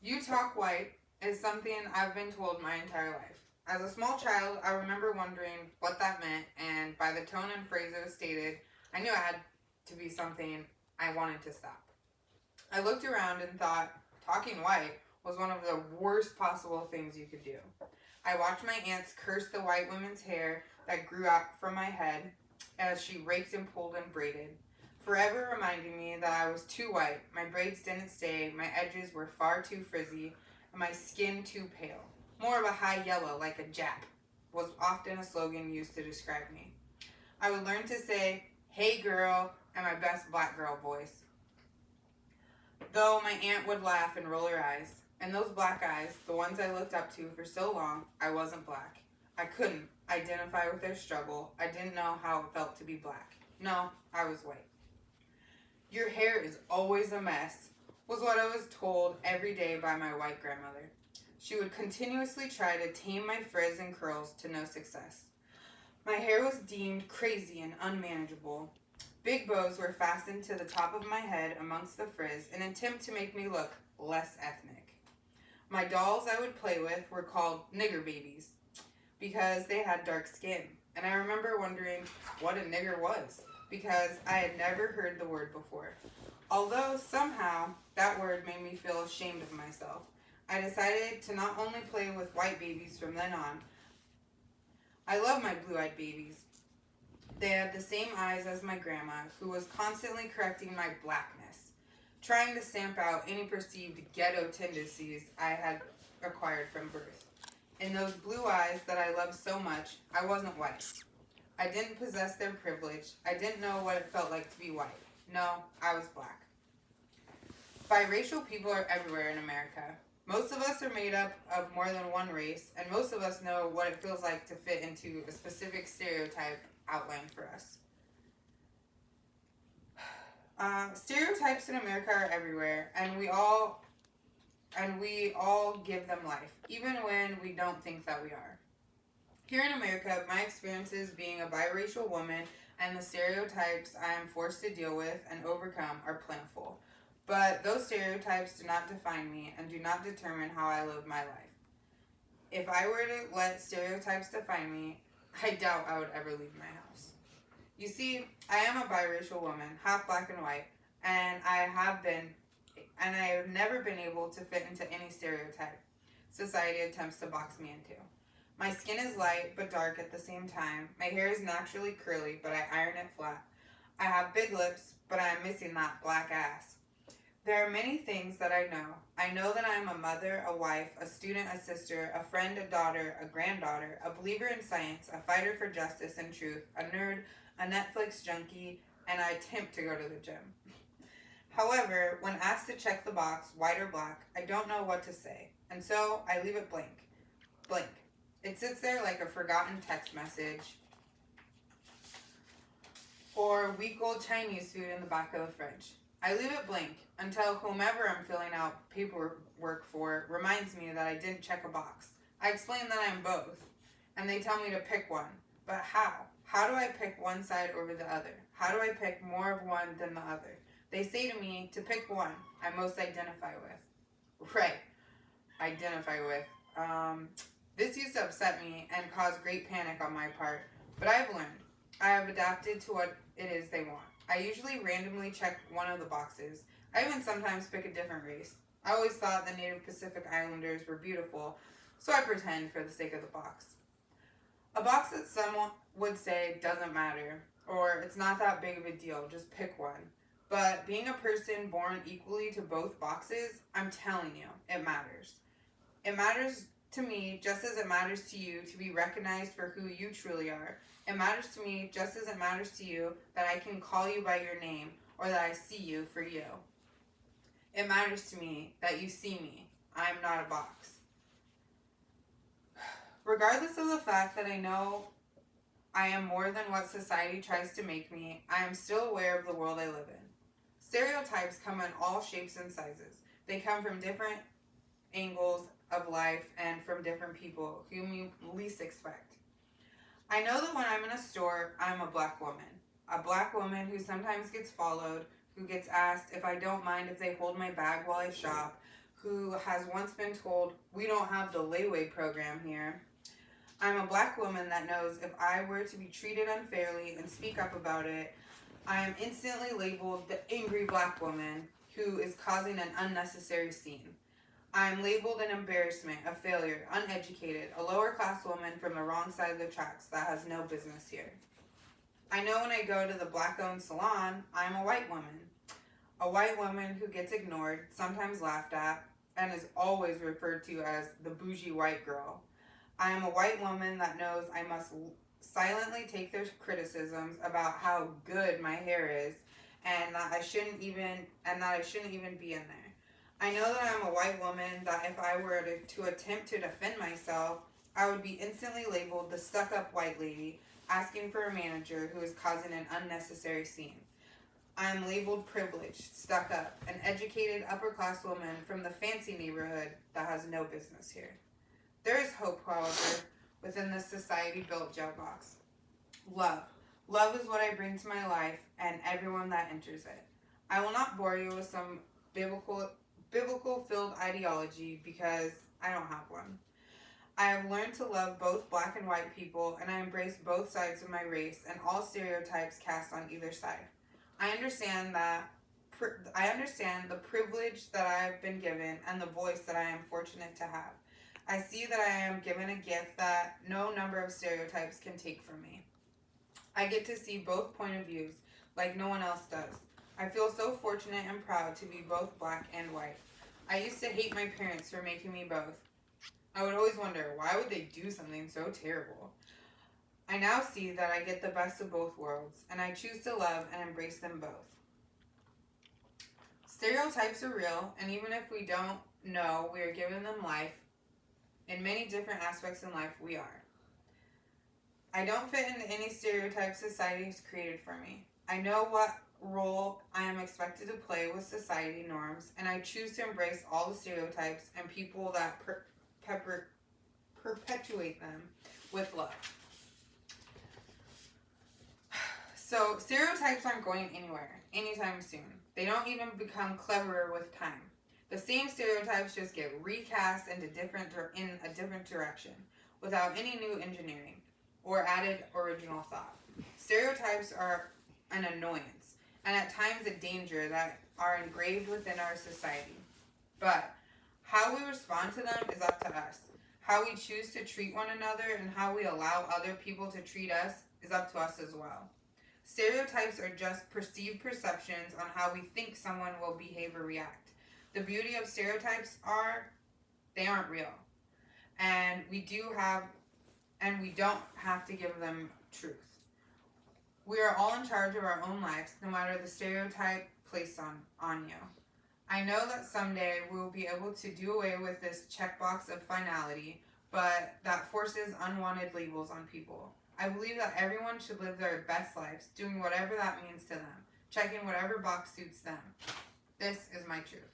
You talk white is something I've been told my entire life. As a small child, I remember wondering what that meant, and by the tone and phrase it was stated, I knew it had to be something I wanted to stop. I looked around and thought talking white was one of the worst possible things you could do. I watched my aunts curse the white women's hair that grew out from my head as she raked and pulled and braided, forever reminding me that I was too white, my braids didn't stay, my edges were far too frizzy, and my skin too pale. More of a high yellow, like a Jap, was often a slogan used to describe me. I would learn to say, hey girl, in my best black girl voice. Though my aunt would laugh and roll her eyes. And those black eyes, the ones I looked up to for so long, I wasn't black. I couldn't identify with their struggle. I didn't know how it felt to be black. No, I was white. Your hair is always a mess, was what I was told every day by my white grandmother. She would continuously try to tame my frizz and curls to no success. My hair was deemed crazy and unmanageable. Big bows were fastened to the top of my head amongst the frizz in an attempt to make me look less ethnic. My dolls I would play with were called nigger babies because they had dark skin. And I remember wondering what a nigger was because I had never heard the word before. Although somehow that word made me feel ashamed of myself, I decided to not only play with white babies from then on. I love my blue-eyed babies. They had the same eyes as my grandma, who was constantly correcting my blackness, trying to stamp out any perceived ghetto tendencies I had acquired from birth. In those blue eyes that I loved so much, I wasn't white. I didn't possess their privilege. I didn't know what it felt like to be white. No, I was black. Biracial people are everywhere in America. Most of us are made up of more than one race, and most of us know what it feels like to fit into a specific stereotype outlined for us. Stereotypes in America are everywhere, and we all give them life, even when we don't think that we are. Here in America, my experiences being a biracial woman and the stereotypes I am forced to deal with and overcome are plentiful. But those stereotypes do not define me and do not determine how I live my life. If I were to let stereotypes define me, I doubt I would ever leave my house. You see, I am a biracial woman, half black and white, and I have never been able to fit into any stereotype society attempts to box me into. My skin is light but dark at the same time. My hair is naturally curly, but I iron it flat. I have big lips, but I am missing that black ass. There are many things that I know. I know that I am a mother, a wife, a student, a sister, a friend, a daughter, a granddaughter, a believer in science, a fighter for justice and truth, a nerd, a Netflix junkie, and I attempt to go to the gym. However, when asked to check the box, white or black, I don't know what to say, and so I leave it blank. Blank. It sits there like a forgotten text message or week-old Chinese food in the back of the fridge. I leave it blank until whomever I'm filling out paperwork for reminds me that I didn't check a box. I explain that I'm both, and they tell me to pick one. But how? How do I pick one side over the other? How do I pick more of one than the other? They say to me to pick one I most identify with. Right, identify with. This used to upset me and cause great panic on my part, but I've learned. I have adapted to what it is they want. I usually randomly check one of the boxes. I even sometimes pick a different race. I always thought the Native Pacific Islanders were beautiful, so I pretend for the sake of the box. A box that someone would say doesn't matter, or it's not that big of a deal, just pick one. But being a person born equally to both boxes, I'm telling you, it matters. It matters to me just as it matters to you to be recognized for who you truly are. It matters to me just as it matters to you that I can call you by your name or that I see you for you. It matters to me that you see me. I am not a box. Regardless of the fact that I know I am more than what society tries to make me, I am still aware of the world I live in. Stereotypes come in all shapes and sizes. They come from different angles of life and from different people whom you least expect. I know that when I'm in a store, I'm a black woman who sometimes gets followed, who gets asked if I don't mind if they hold my bag while I shop, who has once been told, "We don't have the layaway program here." I'm a black woman that knows if I were to be treated unfairly and speak up about it, I am instantly labeled the angry black woman who is causing an unnecessary scene. I am labeled an embarrassment, a failure, uneducated, a lower class woman from the wrong side of the tracks that has no business here. I know when I go to the black owned salon, I'm a white woman. A white woman who gets ignored, sometimes laughed at, and is always referred to as the bougie white girl. I am a white woman that knows I must silently take their criticisms about how good my hair is and that I shouldn't even be in there. I know that I'm a white woman that if I were to attempt to defend myself, I would be instantly labeled the stuck-up white lady asking for a manager who is causing an unnecessary scene. I am labeled privileged, stuck up, an educated upper-class woman from the fancy neighborhood that has no business here. There is hope, however, within this society-built jailbox. Love. Love is what I bring to my life and everyone that enters it. I will not bore you with some biblical-filled ideology because I don't have one. I have learned to love both black and white people, and I embrace both sides of my race and all stereotypes cast on either side. I understand the privilege that I have been given and the voice that I am fortunate to have. I see that I am given a gift that no number of stereotypes can take from me. I get to see both point of views like no one else does. I feel so fortunate and proud to be both black and white. I used to hate my parents for making me both. I would always wonder, why would they do something so terrible? I now see that I get the best of both worlds, and I choose to love and embrace them both. Stereotypes are real, and even if we don't know we are giving them life, in many different aspects in life, we are. I don't fit into any stereotype society has created for me. I know what role I am expected to play with society norms, and I choose to embrace all the stereotypes and people that perpetuate them with love. So, stereotypes aren't going anywhere anytime soon. They don't even become cleverer with time. The same stereotypes just get recast in a different direction without any new engineering or added original thought. Stereotypes are an annoyance and at times a danger that are engraved within our society. But how we respond to them is up to us. How we choose to treat one another and how we allow other people to treat us is up to us as well. Stereotypes are just perceived perceptions on how we think someone will behave or react. The beauty of stereotypes are they aren't real. And we don't have to give them truth. We are all in charge of our own lives, no matter the stereotype placed on you. I know that someday we will be able to do away with this checkbox of finality, but that forces unwanted labels on people. I believe that everyone should live their best lives, doing whatever that means to them, checking whatever box suits them. This is my truth.